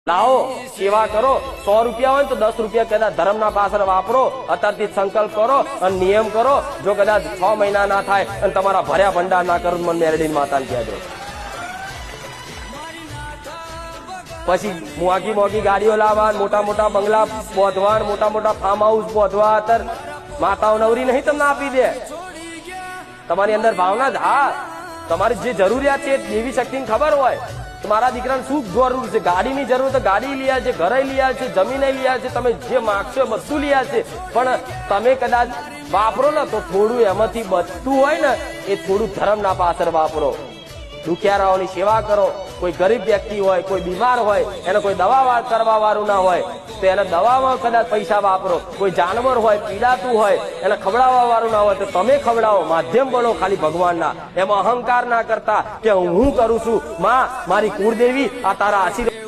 લાવો સેવા કરો 100 રૂપિયા હોય તો 10 રૂપિયા કદાચ ધર્મના પાછળ વાપરો અત્યારથી સંકલ્પ કરો અને નિયમ કરો જો કદાચ 6 મહિના ના થાય અને તમારા ભર્યા ભંડાર ના કરો મને મેરડીન માતાને કહેજો પછી મોગી ગાડીઓ લાવવા મોટા મોટા બંગલા બોધવા મોટા મોટા ફાર્મ હાઉસ બોધવા અત્યારે માતાઓ નવરી નહીં તમને આપી દે તમારી અંદર ભાવના જ હા તમારી જે જરૂરિયાત છે દેવી શક્તિની ખબર હોય મારા દીકરાને શું જરૂર છે ગાડીની જરૂર તો ગાડી લઈ છે ઘરે લઈ છે જમીને લઈ છે તમે જે માગશો બધું લઈ છે પણ તમે કદાચ વાપરો ને તો થોડું એમાંથી બચતું હોય ને એ થોડું ધર્મના પાછળ વાપરો દુખિયારાઓની સેવા કરો કોઈ ગરીબ વ્યક્તિ હોય કોઈ બીમાર હોય એને કોઈ દવા કરવા વાળું ના હોય તો એને દવામાં કદાચ પૈસા વાપરો કોઈ જાનવર હોય પીડાતું હોય એને ખવડાવવા વાળું ના હોય તો તમે ખવડાવો માધ્યમ બનો ખાલી ભગવાનના એમાં અહંકાર ના કરતા કે હું કરું છું માં મારી કુળદેવી આ તારા આશીર્વાદ